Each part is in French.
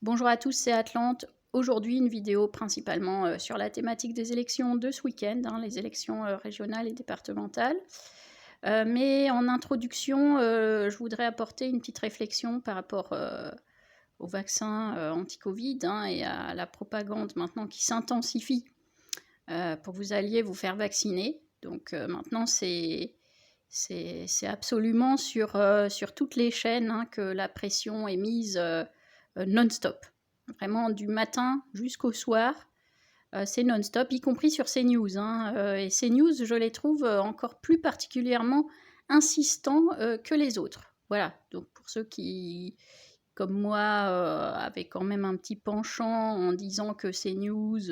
Bonjour à tous, c'est Atlante. Aujourd'hui, une vidéo principalement sur la thématique des élections de ce week-end, les élections régionales et départementales. Mais en introduction, je voudrais apporter une petite réflexion par rapport au vaccin anti-Covid et à la propagande maintenant qui s'intensifie pour que vous alliez vous faire vacciner. Donc maintenant, c'est absolument sur toutes les chaînes que la pression est mise non-stop. Vraiment du matin jusqu'au soir, c'est non-stop, y compris sur CNews. Et CNews, je les trouve encore plus particulièrement insistants que les autres. Voilà, donc pour ceux qui, comme moi, avaient quand même un petit penchant en disant que CNews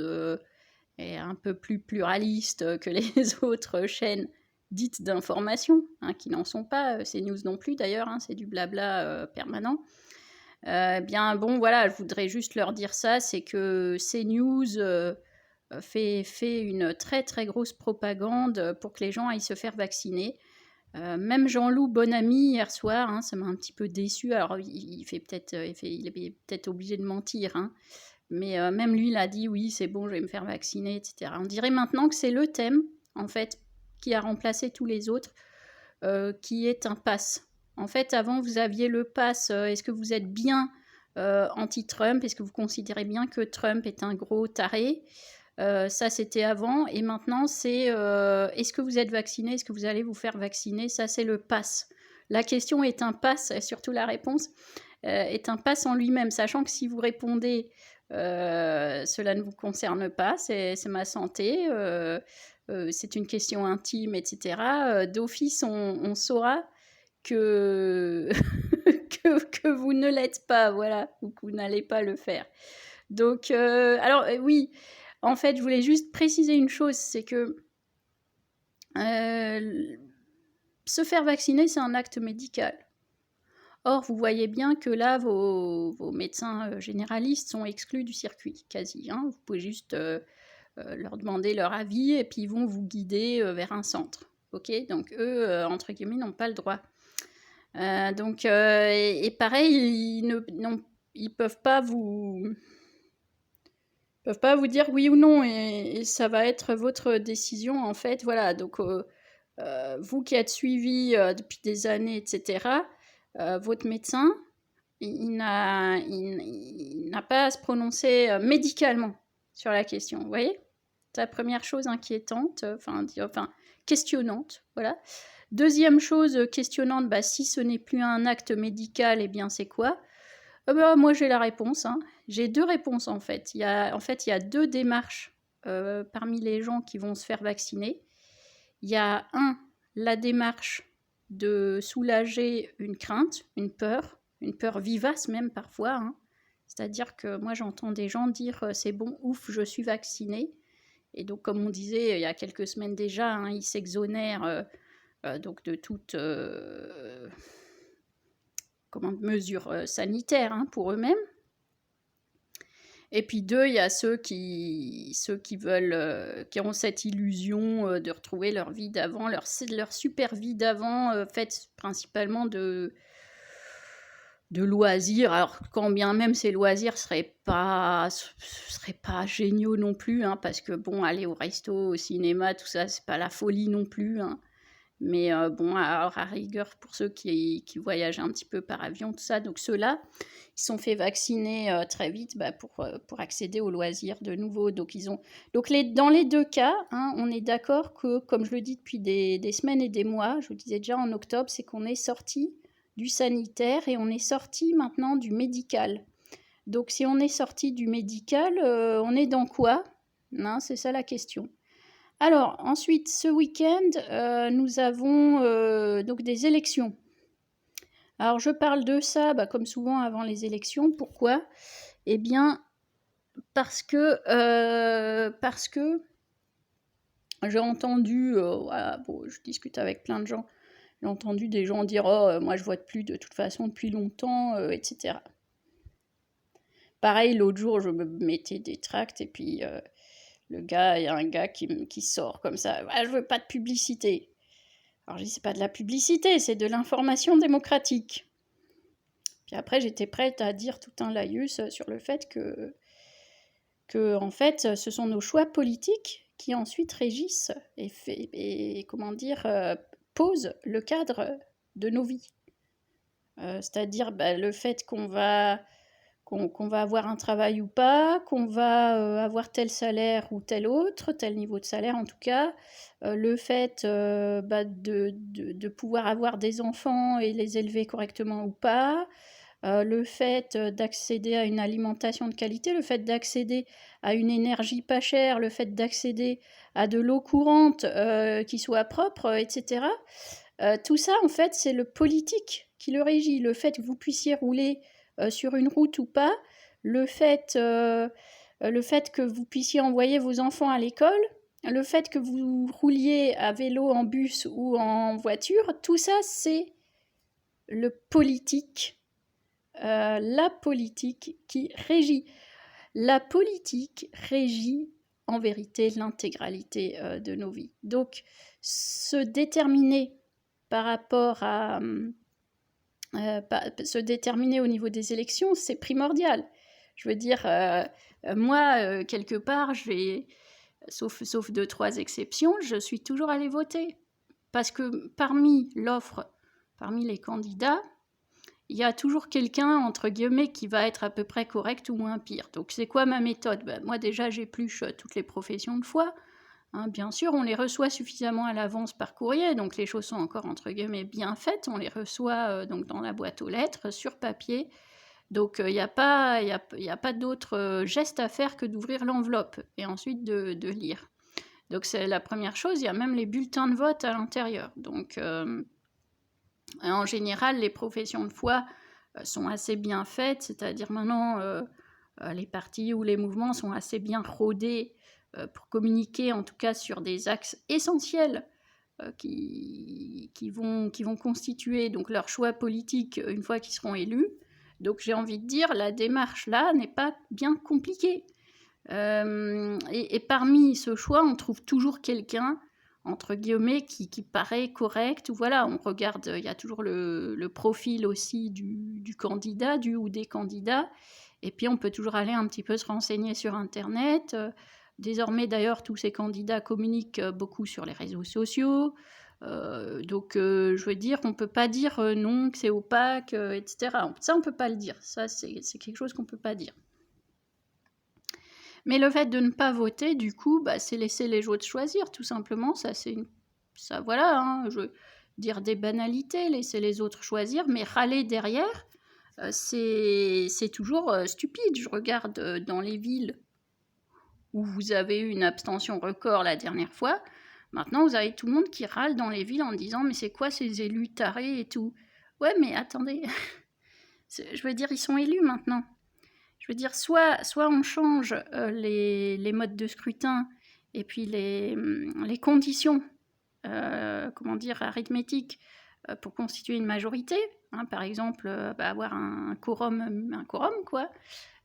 est un peu plus pluraliste que les autres chaînes dites d'information, qui n'en sont pas, CNews non plus d'ailleurs, c'est du blabla permanent. Bien bon, voilà, je voudrais juste leur dire ça, c'est que CNews fait une très très grosse propagande pour que les gens aillent se faire vacciner. Même Jean-Loup Bonamy hier soir, ça m'a un petit peu déçu. Alors il est peut-être obligé de mentir, mais même lui il a dit oui c'est bon je vais me faire vacciner, etc. On dirait maintenant que c'est le thème en fait qui a remplacé tous les autres, qui est un pass. En fait, avant, vous aviez le pass. Est-ce que vous êtes bien anti-Trump? Est-ce que vous considérez bien que Trump est un gros taré? Ça, c'était avant. Et maintenant, c'est est-ce que vous êtes vacciné? Est-ce que vous allez vous faire vacciner? Ça, c'est le pass. La question est un pass, et surtout la réponse est un pass en lui-même, sachant que si vous répondez cela ne vous concerne pas, c'est ma santé, c'est une question intime, etc. D'office, on saura que, que vous ne l'êtes pas, voilà, ou que vous n'allez pas le faire. Donc, alors oui, en fait, je voulais juste préciser une chose, c'est que se faire vacciner, c'est un acte médical. Or, vous voyez bien que là, vos médecins généralistes sont exclus du circuit, quasi. Vous pouvez juste leur demander leur avis et puis ils vont vous guider vers un centre. Ok, donc eux, entre guillemets, n'ont pas le droit. Et pareil, ils peuvent pas vous dire oui ou non, et ça va être votre décision en fait. Voilà, donc vous qui êtes suivi depuis des années, etc., votre médecin, il n'a pas à se prononcer médicalement sur la question, vous voyez? C'est la première chose inquiétante, questionnante, voilà. Deuxième chose questionnante, si ce n'est plus un acte médical, eh bien c'est quoi? Moi j'ai la réponse, J'ai deux réponses en fait. Il y a deux démarches parmi les gens qui vont se faire vacciner. Il y a la démarche de soulager une crainte, une peur vivace même parfois. C'est-à-dire que moi j'entends des gens dire c'est bon, ouf, je suis vacciné. Et donc comme on disait il y a quelques semaines déjà, ils s'exonèrent donc de toute mesure sanitaire pour eux-mêmes. Et puis deux, il y a ceux qui veulent, qui ont cette illusion de retrouver leur vie d'avant, leur super vie d'avant, faite principalement de loisirs. Alors quand bien même ces loisirs seraient pas géniaux non plus, parce que bon, aller au resto, au cinéma, tout ça, c'est pas la folie non plus. Mais bon, alors à rigueur, pour ceux qui voyagent un petit peu par avion, tout ça, donc ceux-là, ils sont fait vacciner très vite pour accéder aux loisirs de nouveau. Donc, dans les deux cas, on est d'accord que, comme je le dis depuis des semaines et des mois, je vous le disais déjà en octobre, c'est qu'on est sorti du sanitaire et on est sorti maintenant du médical. Donc, si on est sorti du médical, on est dans quoi? C'est ça la question. Alors, ensuite, ce week-end, nous avons donc des élections. Alors, je parle de ça, comme souvent avant les élections. Pourquoi? Eh bien, parce que j'ai entendu, je discute avec plein de gens, j'ai entendu des gens dire « Oh, moi je vote plus de toute façon depuis longtemps, etc. » Pareil, l'autre jour, je me mettais des tracts et puis il y a un gars qui sort comme ça « Ah, je veux pas de publicité !» Alors je dis « C'est pas de la publicité, c'est de l'information démocratique. » Puis après, j'étais prête à dire tout un laïus sur le fait que en fait, ce sont nos choix politiques qui ensuite régissent et comment dire, posent le cadre de nos vies. C'est-à-dire le fait qu'on va avoir un travail ou pas, qu'on va avoir tel salaire ou tel autre, tel niveau de salaire en tout cas, le fait de pouvoir avoir des enfants et les élever correctement ou pas, le fait d'accéder à une alimentation de qualité, le fait d'accéder à une énergie pas chère, le fait d'accéder à de l'eau courante qui soit propre, etc. Tout ça, en fait, c'est le politique qui le régit. Le fait que vous puissiez rouler sur une route ou pas, le fait que vous puissiez envoyer vos enfants à l'école, le fait que vous rouliez à vélo, en bus ou en voiture, tout ça, c'est le politique, la politique qui régit. La politique régit en vérité l'intégralité de nos vies. Donc, se déterminer par rapport à se déterminer au niveau des élections, c'est primordial. Je veux dire, moi, quelque part, sauf 2-3 exceptions, je suis toujours allée voter. Parce que parmi l'offre, parmi les candidats, il y a toujours quelqu'un, entre guillemets, qui va être à peu près correct ou moins pire. Donc c'est quoi ma méthode ? Moi déjà, j'épluche toutes les professions de foi. Hein, bien sûr, on les reçoit suffisamment à l'avance par courrier, donc les choses sont encore, entre guillemets, bien faites. On les reçoit donc dans la boîte aux lettres, sur papier. Donc il n'y a pas d'autre geste à faire que d'ouvrir l'enveloppe et ensuite de lire. Donc c'est la première chose. Il y a même les bulletins de vote à l'intérieur. Donc en général, les professions de foi sont assez bien faites, c'est-à-dire maintenant, les partis ou les mouvements sont assez bien rodés pour communiquer, en tout cas sur des axes essentiels qui vont constituer donc leur choix politique une fois qu'ils seront élus. Donc j'ai envie de dire, la démarche là n'est pas bien compliquée. Et parmi ce choix, on trouve toujours quelqu'un, entre guillemets, qui paraît correct. Ou voilà, on regarde, il y a toujours le profil aussi du candidat, du ou des candidats. Et puis on peut toujours aller un petit peu se renseigner sur Internet. Désormais, d'ailleurs, tous ces candidats communiquent beaucoup sur les réseaux sociaux. Donc, je veux dire, on ne peut pas dire non, que c'est opaque, etc. Ça, on ne peut pas le dire. Ça, c'est quelque chose qu'on ne peut pas dire. Mais le fait de ne pas voter, du coup, c'est laisser les autres choisir, tout simplement. Ça, voilà, hein, je veux dire des banalités, laisser les autres choisir, mais râler derrière, c'est toujours stupide. Je regarde dans les villes où vous avez eu une abstention record la dernière fois. Maintenant, vous avez tout le monde qui râle dans les villes en disant « Mais c'est quoi ces élus tarés et tout ?» Ouais, mais attendez, je veux dire, ils sont élus maintenant. Je veux dire, soit on change les modes de scrutin et puis les conditions, arithmétiques pour constituer une majorité. Hein, par exemple, avoir un quorum, quoi.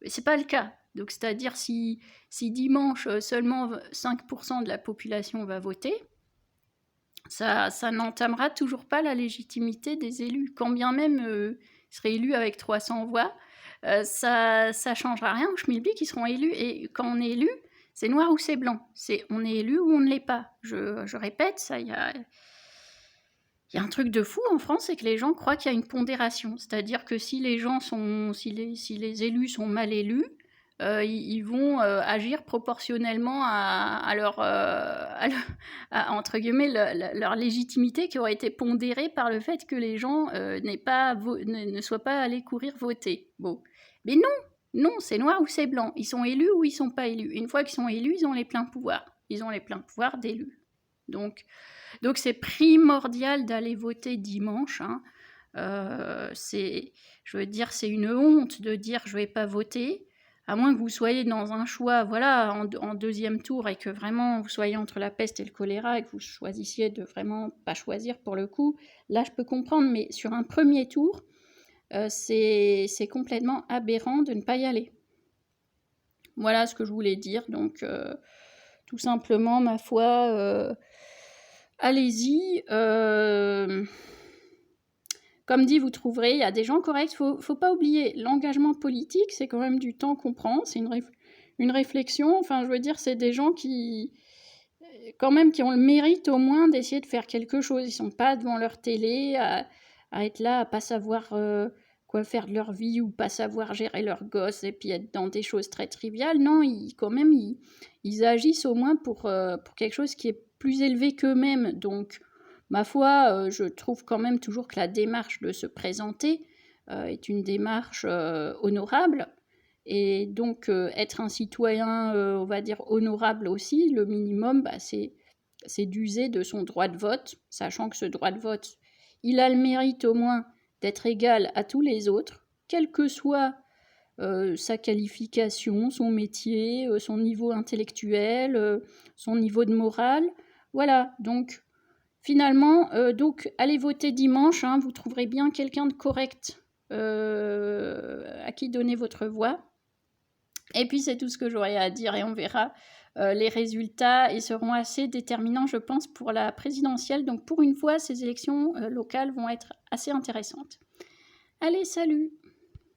Mais c'est pas le cas. Donc, c'est-à-dire, si dimanche, seulement 5% de la population va voter, ça n'entamera toujours pas la légitimité des élus. Quand bien même ils seraient élus avec 300 voix, ça changera rien aux schmilblick qui seront élus. Et quand on est élu, c'est noir ou c'est blanc. On est élu ou on ne l'est pas. Je répète, ça, il y a un truc de fou en France, c'est que les gens croient qu'il y a une pondération. C'est-à-dire que si les élus sont mal élus, ils vont agir proportionnellement à leur, entre guillemets, leur légitimité qui aurait été pondérée par le fait que les gens ne soient pas allés courir voter. Bon. Mais non, c'est noir ou c'est blanc. Ils sont élus ou ils sont pas élus. Une fois qu'ils sont élus, ils ont les pleins pouvoirs. Ils ont les pleins pouvoirs d'élus. Donc c'est primordial d'aller voter dimanche. Hein. Je veux dire, c'est une honte de dire je vais pas voter, à moins que vous soyez dans un choix, voilà, en deuxième tour et que vraiment vous soyez entre la peste et le choléra et que vous choisissiez de vraiment pas choisir pour le coup. Là, je peux comprendre, mais sur un premier tour, c'est complètement aberrant de ne pas y aller. Voilà ce que je voulais dire. Donc, tout simplement, ma foi, allez-y. comme dit, vous trouverez, il y a des gens corrects. Faut pas oublier, l'engagement politique, c'est quand même du temps qu'on prend, c'est une réflexion. Enfin, je veux dire, c'est des gens qui, quand même, qui ont le mérite au moins d'essayer de faire quelque chose. Ils sont pas devant leur télé à être là, à pas savoir quoi faire de leur vie ou pas savoir gérer leurs gosses et puis être dans des choses très triviales. Non, quand même, ils agissent au moins pour quelque chose qui est plus élevé qu'eux-mêmes. Donc, ma foi, je trouve quand même toujours que la démarche de se présenter est une démarche honorable. Et donc, être un citoyen, on va dire, honorable aussi, le minimum, bah, c'est d'user de son droit de vote, sachant que ce droit de vote, il a le mérite au moins d'être égal à tous les autres, quelle que soit sa qualification, son métier, son niveau intellectuel, son niveau de morale. Voilà, donc finalement, donc allez voter dimanche, hein, vous trouverez bien quelqu'un de correct à qui donner votre voix. Et puis c'est tout ce que j'aurais à dire et on verra les résultats et seront assez déterminants, je pense, pour la présidentielle. Donc pour une fois, ces élections locales vont être assez intéressantes. Allez, salut!